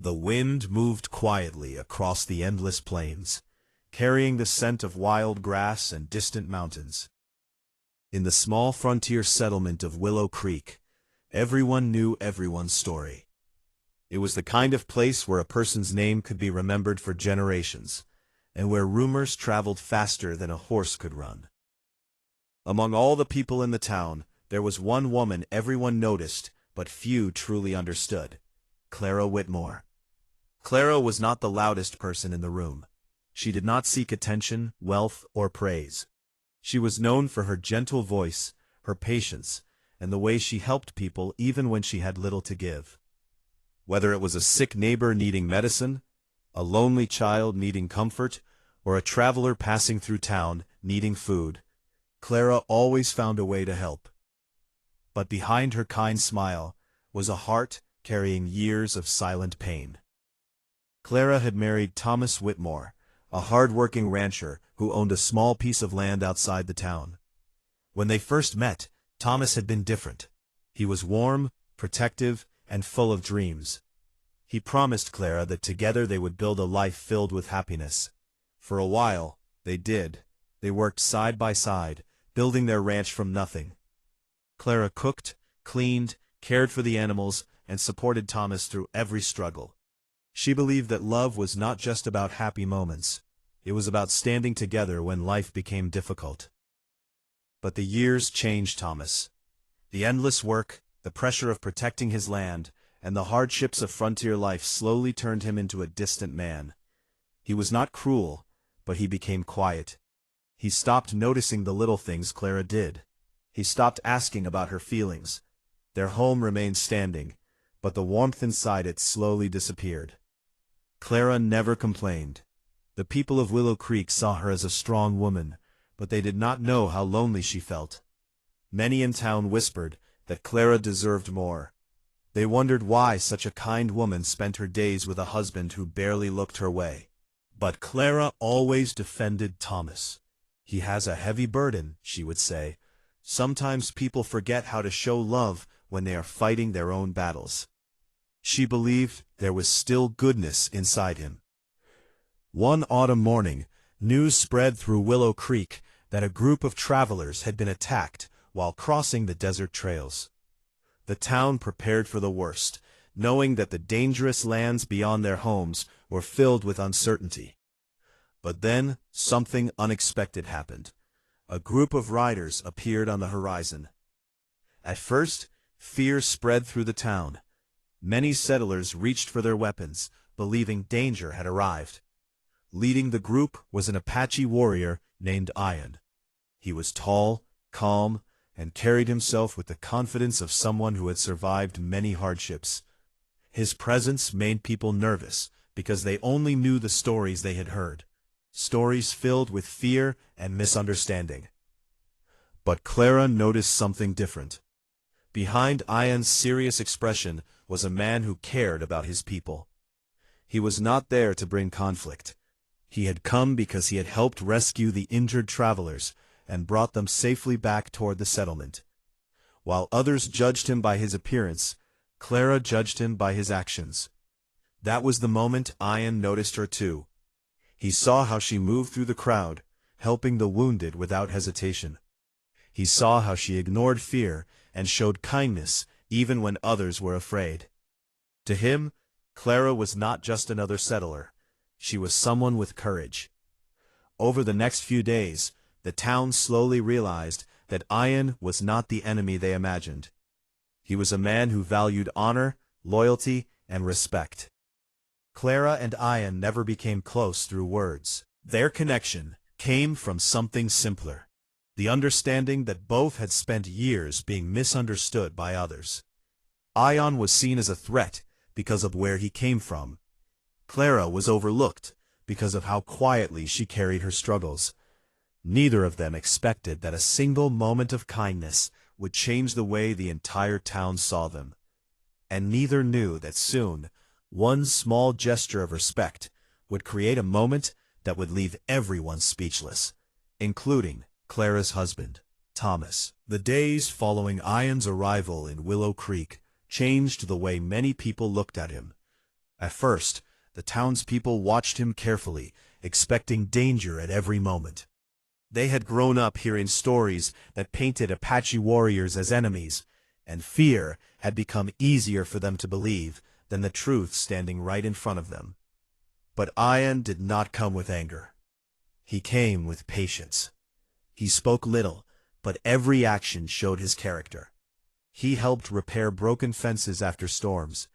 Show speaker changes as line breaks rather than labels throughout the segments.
The wind moved quietly across the endless plains, carrying the scent of wild grass and distant mountains. In the small frontier settlement of Willow Creek, everyone knew everyone's story. It was the kind of place where a person's name could be remembered for generations, and where rumors traveled faster than a horse could run. Among all the people in the town, there was one woman everyone noticed, but few truly understood: Clara Whitmore. Clara was not the loudest person in the room. She did not seek attention, wealth, or praise. She was known for her gentle voice, her patience, and the way she helped people even when she had little to give. Whether it was a sick neighbor needing medicine, a lonely child needing comfort, or a traveler passing through town needing food, Clara always found a way to help. But behind her kind smile was a heart carrying years of silent pain. Clara had married Thomas Whitmore, a hard-working rancher who owned a small piece of land outside the town. When they first met, Thomas had been different. He was warm, protective, and full of dreams. He promised Clara that together they would build a life filled with happiness. For a while, they did. They worked side by side, building their ranch from nothing. Clara cooked, cleaned, cared for the animals, and supported Thomas through every struggle. She believed that love was not just about happy moments. It was about standing together when life became difficult. But the years changed Thomas. The endless work, the pressure of protecting his land, and the hardships of frontier life slowly turned him into a distant man. He was not cruel, but he became quiet. He stopped noticing the little things Clara did. He stopped asking about her feelings. Their home remained standing, but the warmth inside it slowly disappeared. Clara never complained. The people of Willow Creek saw her as a strong woman, but they did not know how lonely she felt. Many in town whispered that Clara deserved more. They wondered why such a kind woman spent her days with a husband who barely looked her way. But Clara always defended Thomas. "He has a heavy burden," she would say. "Sometimes people forget how to show love when they are fighting their own battles." She believed there was still goodness inside him. One autumn morning, news spread through Willow Creek that a group of travelers had been attacked while crossing the desert trails. The town prepared for the worst, knowing that the dangerous lands beyond their homes were filled with uncertainty. But then something unexpected happened. A group of riders appeared on the horizon. At first, fear spread through the town. Many settlers reached for their weapons, believing danger had arrived. Leading the group was an Apache warrior named Ian. He was tall, calm, and carried himself with the confidence of someone who had survived many hardships. His presence made people nervous because they only knew the stories they had heard, stories filled with fear and misunderstanding. But Clara noticed something different. Behind Ian's serious expression was a man who cared about his people. He was not there to bring conflict. He had come because he had helped rescue the injured travelers and brought them safely back toward the settlement. While others judged him by his appearance, Clara judged him by his actions. That was the moment Ian noticed her too. He saw how she moved through the crowd, helping the wounded without hesitation. He saw how she ignored fear and showed kindness even when others were afraid. To him, Clara was not just another settler. She was someone with courage. Over the next few days, the town slowly realized that Ian was not the enemy they imagined. He was a man who valued honor, loyalty, and respect. Clara and Ian never became close through words. Their connection came from something simpler: the understanding that both had spent years being misunderstood by others. Ian was seen as a threat because of where he came from. Clara was overlooked because of how quietly she carried her struggles. Neither of them expected that a single moment of kindness would change the way the entire town saw them. And neither knew that soon, one small gesture of respect would create a moment that would leave everyone speechless, including Clara's husband, Thomas. The days following Ian's arrival in Willow Creek changed the way many people looked at him. At first, the townspeople watched him carefully, expecting danger at every moment. They had grown up hearing stories that painted Apache warriors as enemies, and fear had become easier for them to believe than the truth standing right in front of them. But Ian did not come with anger. He came with patience. He spoke little, but every action showed his character. He helped repair broken fences after storms,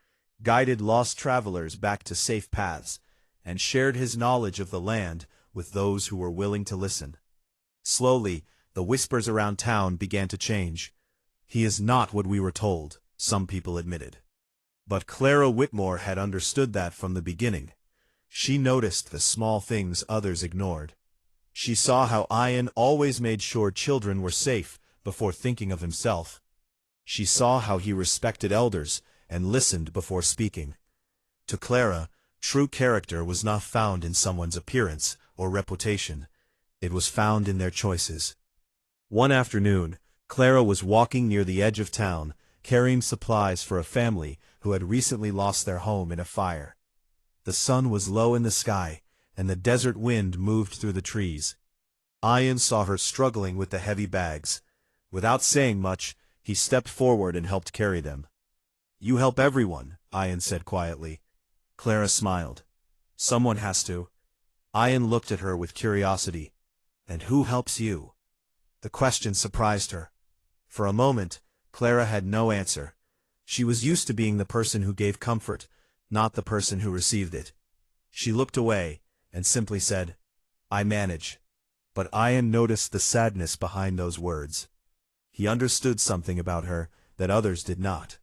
guided lost travelers back to safe paths, and shared his knowledge of the land with those who were willing to listen. Slowly, the whispers around town began to change. "He is not what we were told," some people admitted. But Clara Whitmore had understood that from the beginning. She noticed the small things others ignored. She saw how Ian always made sure children were safe before thinking of himself. She saw how he respected elders and listened before speaking. To Clara, true character was not found in someone's appearance or reputation. It was found in their choices. One afternoon, Clara was walking near the edge of town, carrying supplies for a family who had recently lost their home in a fire. The sun was low in the sky, and the desert wind moved through the trees. Ian saw her struggling with the heavy bags. Without saying much, he stepped forward and helped carry them. "You help everyone," Ian said quietly. Clara smiled. "Someone has to." Ian looked at her with curiosity. "And who helps you?" The question surprised her. For a moment, Clara had no answer. She was used to being the person who gave comfort, not the person who received it. She looked away and simply said, "I manage." But Ian noticed the sadness behind those words. He understood something about her that others did not.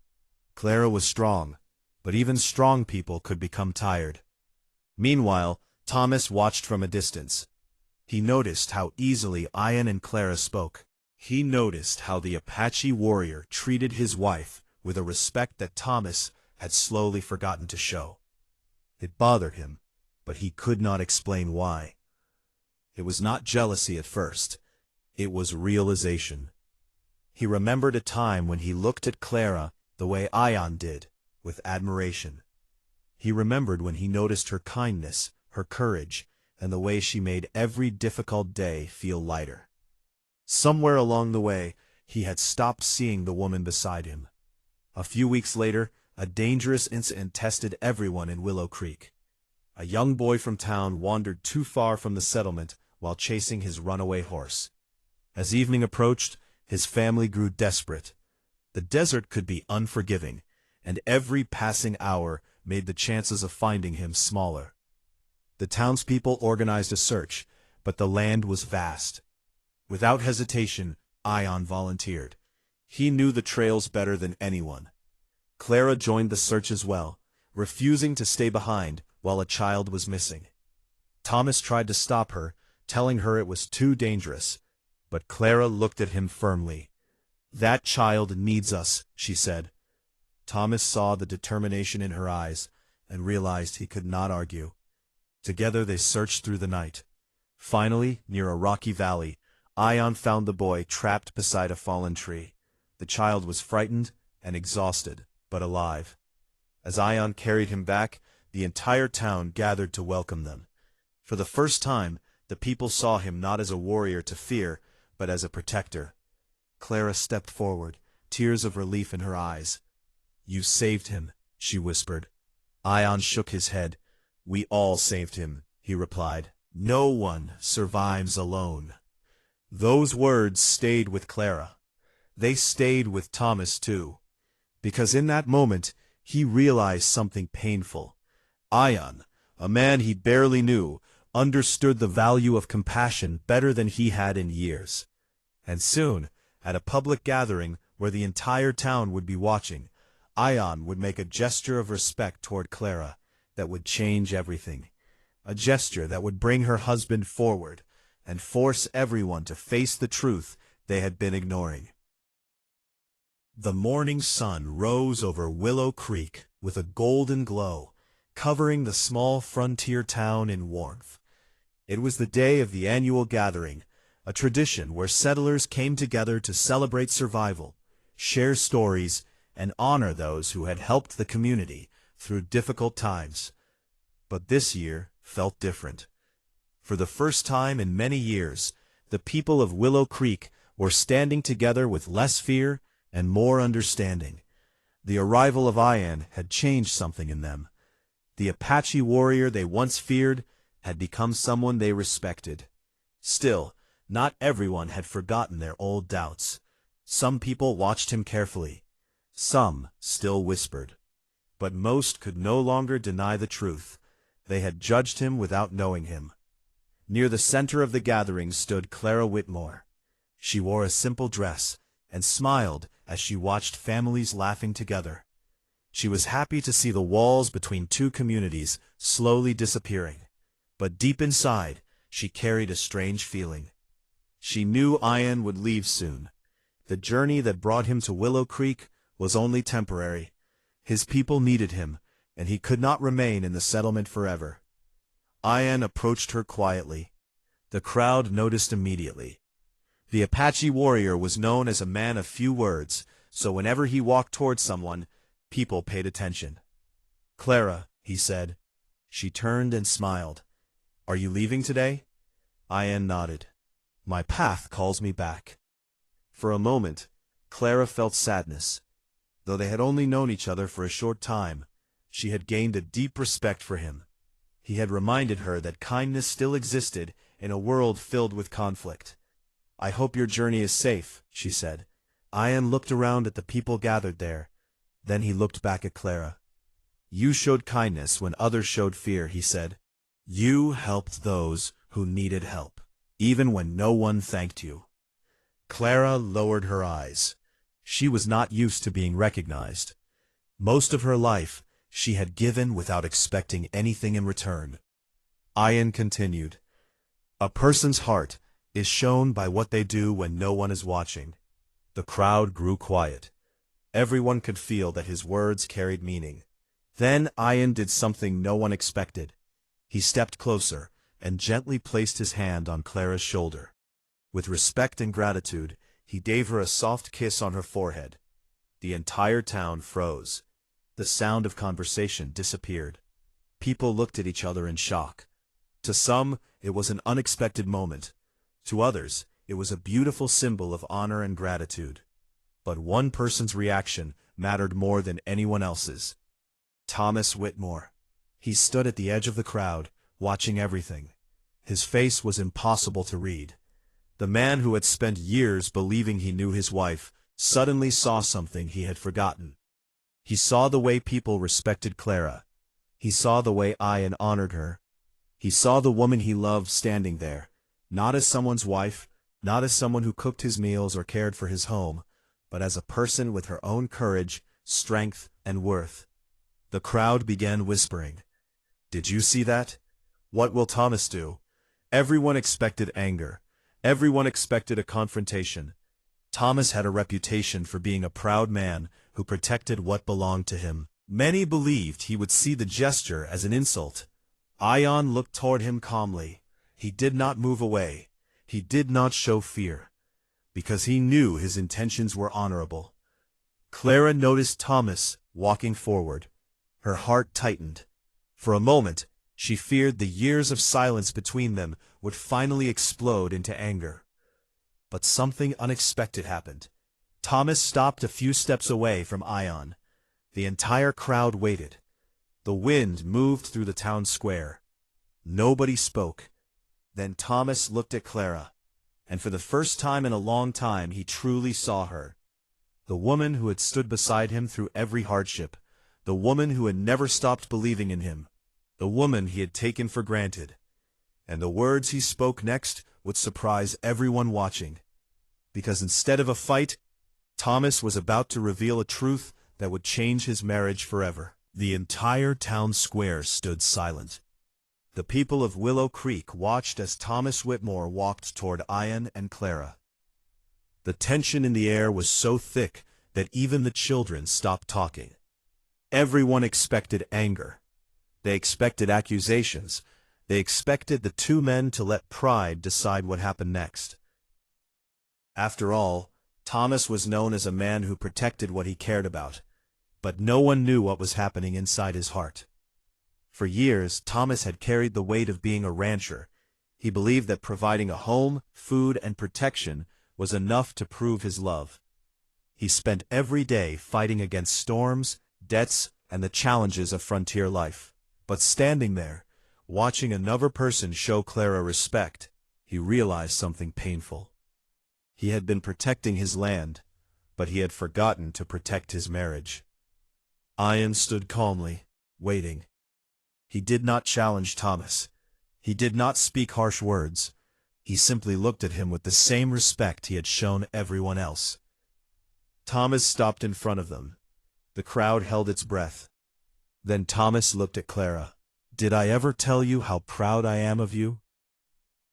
Clara was strong, but even strong people could become tired. Meanwhile, Thomas watched from a distance. He noticed how easily Ian and Clara spoke. He noticed how the Apache warrior treated his wife with a respect that Thomas had slowly forgotten to show. It bothered him, but he could not explain why. It was not jealousy at first. It was realization. He remembered a time when he looked at Clara the way Ian did, with admiration. He remembered when he noticed her kindness, her courage, and the way she made every difficult day feel lighter. Somewhere along the way, he had stopped seeing the woman beside him. A few weeks later, a dangerous incident tested everyone in Willow Creek. A young boy from town wandered too far from the settlement while chasing his runaway horse. As evening approached, his family grew desperate. The desert could be unforgiving, and every passing hour made the chances of finding him smaller. The townspeople organized a search, but the land was vast. Without hesitation, Ian volunteered. He knew the trails better than anyone. Clara joined the search as well, refusing to stay behind while a child was missing. Thomas tried to stop her, telling her it was too dangerous, but Clara looked at him firmly. "That child needs us," she said. Thomas saw the determination in her eyes and realized he could not argue. Together they searched through the night. Finally, near a rocky valley, Ian found the boy trapped beside a fallen tree. The child was frightened and exhausted, but alive. As Ian carried him back, the entire town gathered to welcome them. For the first time, the people saw him not as a warrior to fear, but as a protector. Clara stepped forward, tears of relief in her eyes. "You saved him," she whispered. Ian shook his head. "We all saved him," he replied. "No one survives alone." Those words stayed with Clara. They stayed with Thomas too, because in that moment he realized something painful. Ian, a man he barely knew, understood the value of compassion better than he had in years. And soon, at a public gathering where the entire town would be watching, Ian would make a gesture of respect toward Clara that would change everything. A gesture that would bring her husband forward and force everyone to face the truth they had been ignoring. The morning sun rose over Willow Creek with a golden glow, covering the small frontier town in warmth. It was the day of the annual gathering, a tradition where settlers came together to celebrate survival, share stories, and honor those who had helped the community through difficult times. But this year felt different. For the first time in many years, the people of Willow Creek were standing together with less fear and more understanding. The arrival of Ian had changed something in them. The Apache warrior they once feared had become someone they respected. Still, not everyone had forgotten their old doubts. Some people watched him carefully. Some still whispered. But most could no longer deny the truth. They had judged him without knowing him. Near the center of the gathering stood Clara Whitmore. She wore a simple dress and smiled as she watched families laughing together. She was happy to see the walls between two communities slowly disappearing. But deep inside, she carried a strange feeling. She knew Ian would leave soon. The journey that brought him to Willow Creek was only temporary. His people needed him, and he could not remain in the settlement forever. Ian approached her quietly. The crowd noticed immediately. The Apache warrior was known as a man of few words, so whenever he walked towards someone, people paid attention. "Clara," he said. She turned and smiled. "Are you leaving today?" Ian nodded. "My path calls me back." For a moment, Clara felt sadness. Though they had only known each other for a short time, she had gained a deep respect for him. He had reminded her that kindness still existed in a world filled with conflict. "I hope your journey is safe," she said. Ian looked around at the people gathered there. Then he looked back at Clara. "You showed kindness when others showed fear," he said. "You helped those who needed help, even when no one thanked you." Clara lowered her eyes. She was not used to being recognized. Most of her life, she had given without expecting anything in return. Ian continued, "A person's heart is shown by what they do when no one is watching." The crowd grew quiet. Everyone could feel that his words carried meaning. Then Ian did something no one expected. He stepped closer and gently placed his hand on Clara's shoulder. With respect and gratitude, he gave her a soft kiss on her forehead. The entire town froze. The sound of conversation disappeared. People looked at each other in shock. To some, it was an unexpected moment. To others, it was a beautiful symbol of honor and gratitude. But one person's reaction mattered more than anyone else's. Thomas Whitmore. He stood at the edge of the crowd, watching everything. His face was impossible to read. The man who had spent years believing he knew his wife suddenly saw something he had forgotten. He saw the way people respected Clara. He saw the way Ian honored her. He saw the woman he loved standing there, not as someone's wife, not as someone who cooked his meals or cared for his home, but as a person with her own courage, strength, and worth. The crowd began whispering. "Did you see that? What will Thomas do?" Everyone expected anger. Everyone expected a confrontation. Thomas had a reputation for being a proud man who protected what belonged to him. Many believed he would see the gesture as an insult. Ian looked toward him calmly. He did not move away. He did not show fear, because he knew his intentions were honorable. Clara noticed Thomas walking forward. Her heart tightened. For a moment, she feared the years of silence between them would finally explode into anger. But something unexpected happened. Thomas stopped a few steps away from Ian. The entire crowd waited. The wind moved through the town square. Nobody spoke. Then Thomas looked at Clara, and for the first time in a long time he truly saw her. The woman who had stood beside him through every hardship. The woman who had never stopped believing in him. The woman he had taken for granted. And the words he spoke next would surprise everyone watching. Because instead of a fight, Thomas was about to reveal a truth that would change his marriage forever. The entire town square stood silent. The people of Willow Creek watched as Thomas Whitmore walked toward Ian and Clara. The tension in the air was so thick that even the children stopped talking. Everyone expected anger. They expected accusations. They expected the two men to let pride decide what happened next. After all, Thomas was known as a man who protected what he cared about. But no one knew what was happening inside his heart. For years, Thomas had carried the weight of being a rancher. He believed that providing a home, food, and protection was enough to prove his love. He spent every day fighting against storms, debts, and the challenges of frontier life. But standing there, watching another person show Clara respect, he realized something painful. He had been protecting his land, but he had forgotten to protect his marriage. Ian stood calmly, waiting. He did not challenge Thomas. He did not speak harsh words. He simply looked at him with the same respect he had shown everyone else. Thomas stopped in front of them. The crowd held its breath. Then Thomas looked at Clara. "Did I ever tell you how proud I am of you?"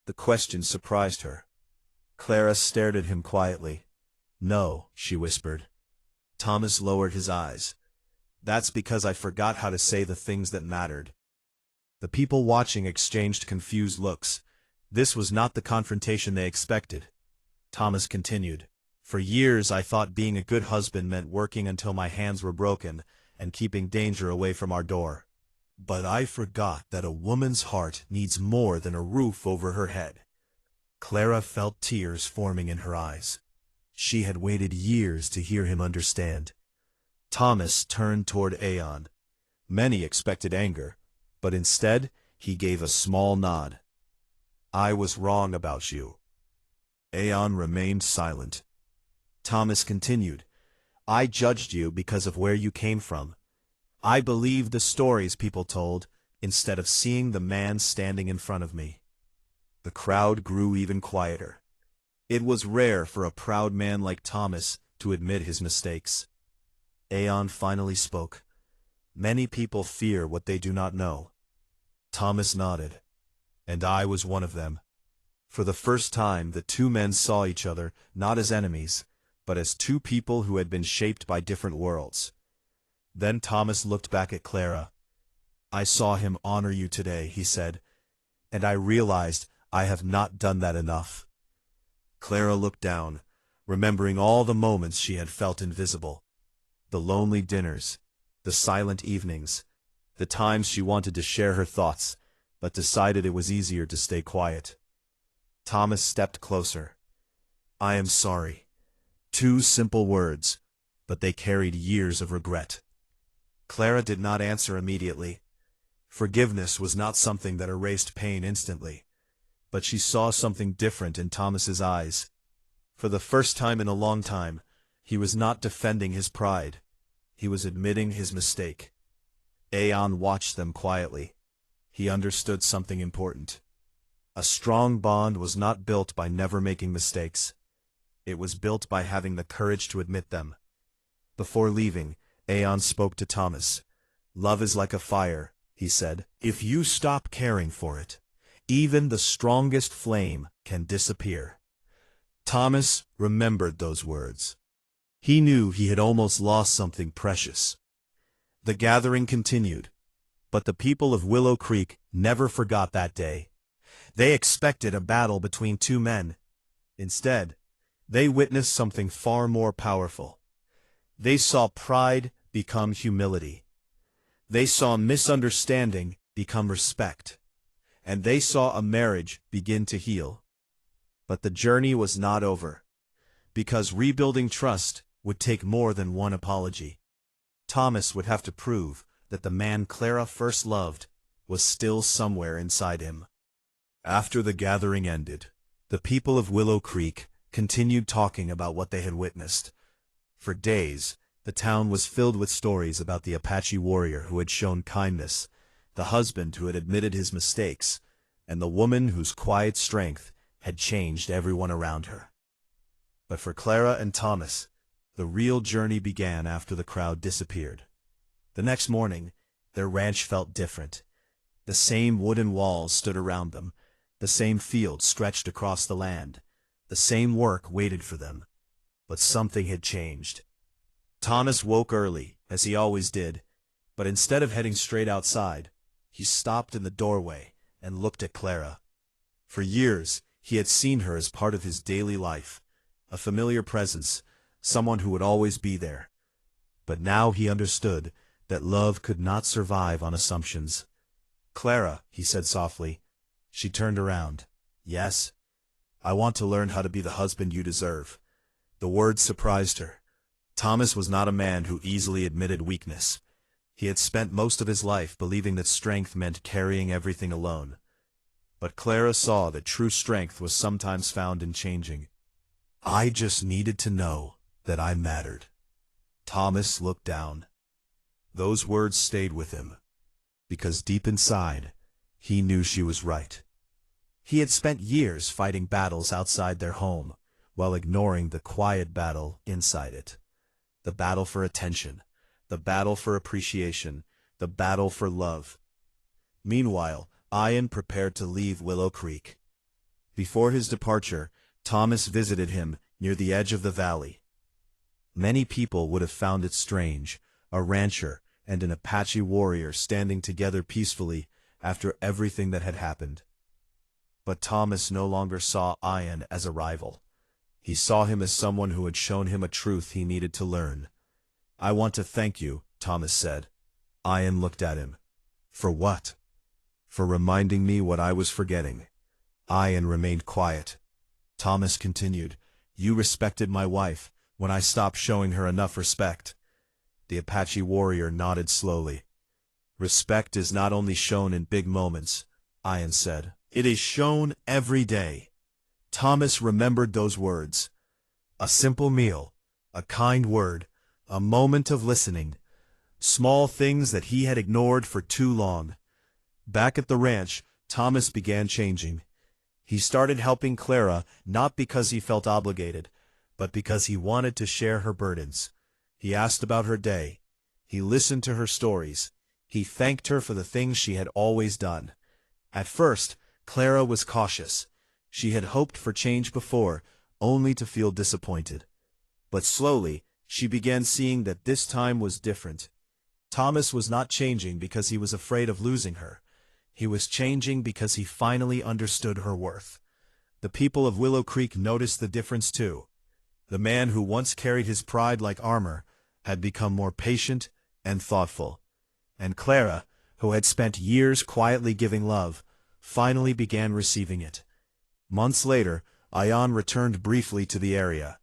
The question surprised her. Clara stared at him quietly. "No," she whispered. Thomas lowered his eyes. "That's because I forgot how to say the things that mattered." The people watching exchanged confused looks. This was not the confrontation they expected. Thomas continued. "For years I thought being a good husband meant working until my hands were broken and keeping danger away from our door. But I forgot that a woman's heart needs more than a roof over her head." Clara felt tears forming in her eyes. She had waited years to hear him understand. Thomas turned toward Aeon. Many expected anger, but instead he gave a small nod. "I was wrong about you." Aeon remained silent. Thomas continued. "I judged you because of where you came from. I believed the stories people told instead of seeing the man standing in front of me." The crowd grew even quieter. It was rare for a proud man like Thomas to admit his mistakes. Aeon finally spoke. "Many people fear what they do not know." Thomas nodded. "And I was one of them." For the first time, the two men saw each other not as enemies, but as two people who had been shaped by different worlds. Then Thomas looked back at Clara. "I saw him honor you today," he said, "and I realized I have not done that enough." Clara looked down, remembering all the moments she had felt invisible. The lonely dinners, the silent evenings, the times she wanted to share her thoughts, but decided it was easier to stay quiet. Thomas stepped closer. "I am sorry." Two simple words, but they carried years of regret. Clara did not answer immediately. Forgiveness was not something that erased pain instantly, but she saw something different in Thomas's eyes. For the first time in a long time, he was not defending his pride. He was admitting his mistake. Aeon watched them quietly. He understood something important. A strong bond was not built by never making mistakes. It was built by having the courage to admit them. Before leaving, Aeon spoke to Thomas. "Love is like a fire," he said. "If you stop caring for it, even the strongest flame can disappear." Thomas remembered those words. He knew he had almost lost something precious. The gathering continued, but the people of Willow Creek never forgot that day. They expected a battle between two men. Instead, they witnessed something far more powerful. They saw pride become humility. They saw misunderstanding become respect. And they saw a marriage begin to heal. But the journey was not over, because rebuilding trust would take more than one apology. Thomas would have to prove that the man Clara first loved was still somewhere inside him. After the gathering ended, the people of Willow Creek continued talking about what they had witnessed. For days, the town was filled with stories about the Apache warrior who had shown kindness, the husband who had admitted his mistakes, and the woman whose quiet strength had changed everyone around her. But for Clara and Thomas, the real journey began after the crowd disappeared. The next morning, their ranch felt different. The same wooden walls stood around them, the same fields stretched across the land, the same work waited for them. But something had changed. Thomas woke early, as he always did, but instead of heading straight outside, he stopped in the doorway and looked at Clara. For years, he had seen her as part of his daily life, a familiar presence, someone who would always be there. but now he understood that love could not survive on assumptions. "Clara," he said softly. She turned around. "Yes? I want to learn how to be the husband you deserve." The words surprised her. Thomas was not a man who easily admitted weakness. He had spent most of his life believing that strength meant carrying everything alone. But Clara saw that true strength was sometimes found in changing. "I just needed to know that I mattered." Thomas looked down. Those words stayed with him, because deep inside, he knew she was right. He had spent years fighting battles outside their home, while ignoring the quiet battle inside it. The battle for attention, the battle for appreciation, the battle for love. Meanwhile, Ian prepared to leave Willow Creek. Before his departure, Thomas visited him near the edge of the valley. Many people would have found it strange, a rancher and an Apache warrior standing together peacefully after everything that had happened. But Thomas no longer saw Ian as a rival. He saw him as someone who had shown him a truth he needed to learn. "I want to thank you," Thomas said. Ian looked at him. "For what?" "For reminding me what I was forgetting." Ian remained quiet. Thomas continued, "You respected my wife when I stopped showing her enough respect." The Apache warrior nodded slowly. "Respect is not only shown in big moments," Ian said. "It is shown every day." Thomas remembered those words. A simple meal, a kind word, a moment of listening. Small things that he had ignored for too long. Back at the ranch, Thomas began changing. He started helping Clara not because he felt obligated, but because he wanted to share her burdens. He asked about her day. He listened to her stories. He thanked her for the things she had always done. At first, Clara was cautious. She had hoped for change before, only to feel disappointed. But slowly, she began seeing that this time was different. Thomas was not changing because he was afraid of losing her. He was changing because he finally understood her worth. The people of Willow Creek noticed the difference too. The man who once carried his pride like armor had become more patient and thoughtful. And Clara, who had spent years quietly giving love, finally began receiving it. Months later, Ian returned briefly to the area.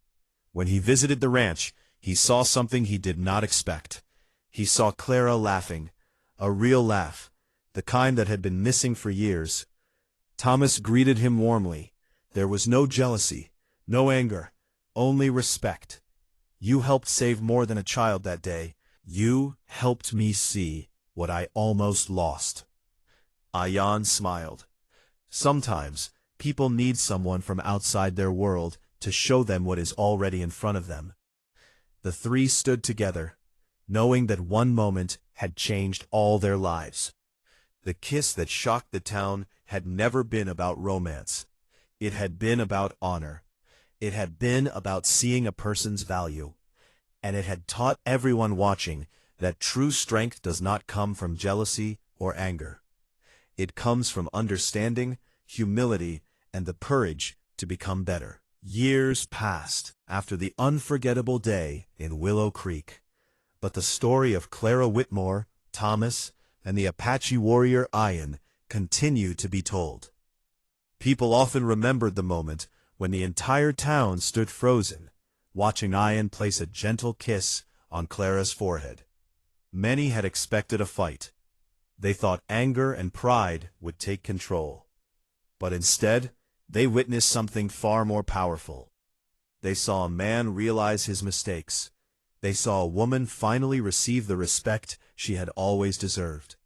When he visited the ranch, he saw something he did not expect. He saw Clara laughing, a real laugh, the kind that had been missing for years. Thomas greeted him warmly. There was no jealousy, no anger, only respect. "You helped save more than a child that day. You helped me see what I almost lost." Ian smiled. Sometimes, people need someone from outside their world to show them what is already in front of them. The three stood together, knowing that one moment had changed all their lives. The kiss that shocked the town had never been about romance. It had been about honor. It had been about seeing a person's value. And it had taught everyone watching that true strength does not come from jealousy or anger. It comes from understanding, humility, and the courage to become better. Years passed after the unforgettable day in Willow Creek, but the story of Clara Whitmore, Thomas, and the Apache warrior Ian continued to be told. People often remembered the moment when the entire town stood frozen, watching Ian place a gentle kiss on Clara's forehead. Many had expected a fight. They thought anger and pride would take control. But instead, they witnessed something far more powerful. They saw a man realize his mistakes. They saw a woman finally receive the respect she had always deserved.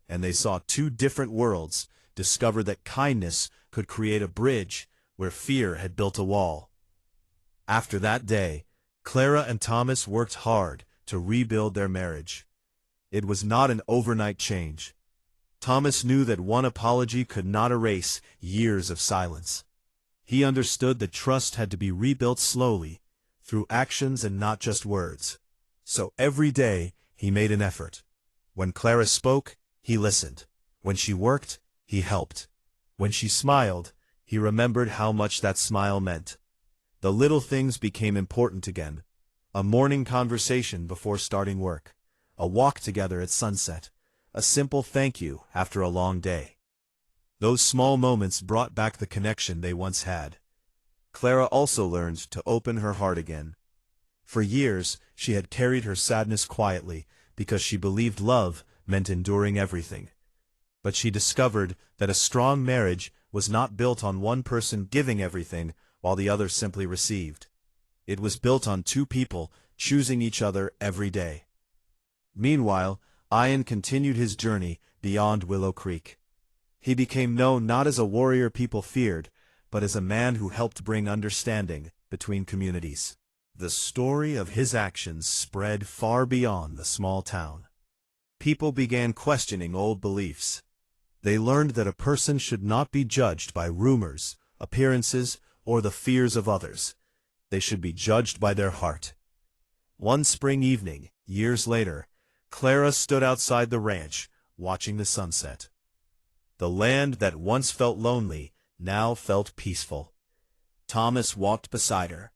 And they saw two different worlds discover that kindness could create a bridge where fear had built a wall. After that day, Clara and Thomas worked hard to rebuild their marriage. It was not an overnight change. Thomas knew that one apology could not erase years of silence. He understood that trust had to be rebuilt slowly, through actions and not just words. So every day, he made an effort. When Clara spoke, he listened. When she worked, he helped. When she smiled, he remembered how much that smile meant. The little things became important again. A morning conversation before starting work. A walk together at sunset. A simple thank you after a long day. Those small moments brought back the connection they once had. Clara also learned to open her heart again. For years, she had carried her sadness quietly because she believed love meant enduring everything. But she discovered that a strong marriage was not built on one person giving everything while the other simply received. It was built on two people choosing each other every day. Meanwhile, Ian continued his journey beyond Willow Creek. He became known not as a warrior people feared, but as a man who helped bring understanding between communities. The story of his actions spread far beyond the small town. People began questioning old beliefs. They learned that a person should not be judged by rumors, appearances, or the fears of others. They should be judged by their heart. One spring evening, years later, Clara stood outside the ranch, watching the sunset. The land that once felt lonely now felt peaceful. Thomas walked beside her.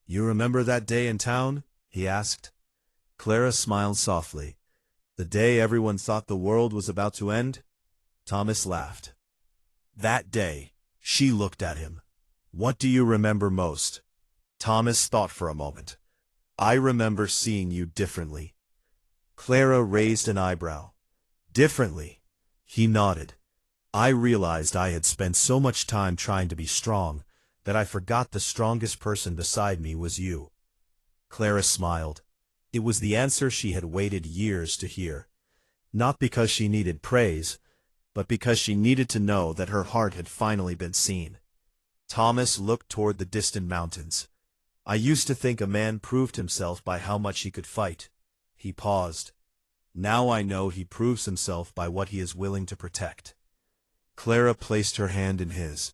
"You remember that day in town?" he asked. Clara smiled softly. "The day everyone thought the world was about to end?" Thomas laughed. "That day." She looked at him. "What do you remember most?" Thomas thought for a moment. "I remember seeing you differently." Clara raised an eyebrow. "Differently?" He nodded. "I realized I had spent so much time trying to be strong that I forgot the strongest person beside me was you." Clara smiled. It was the answer she had waited years to hear. Not because she needed praise, but because she needed to know that her heart had finally been seen. Thomas looked toward the distant mountains. "I used to think a man proved himself by how much he could fight." He paused. "Now I know he proves himself by what he is willing to protect." Clara placed her hand in his,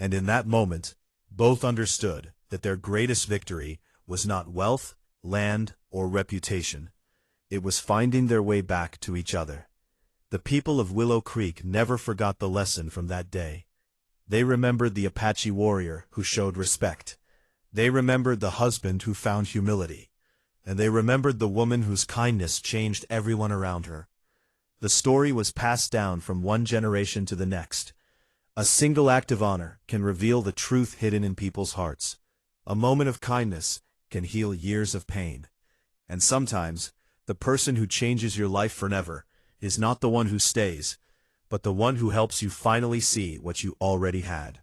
and in that moment, both understood that their greatest victory was not wealth, land, or reputation. It was finding their way back to each other. The people of Willow Creek never forgot the lesson from that day. They remembered the Apache warrior who showed respect. They remembered the husband who found humility. And they remembered the woman whose kindness changed everyone around her. The story was passed down from one generation to the next. A single act of honor can reveal the truth hidden in people's hearts. A moment of kindness can heal years of pain. And sometimes, the person who changes your life forever is not the one who stays, but the one who helps you finally see what you already had.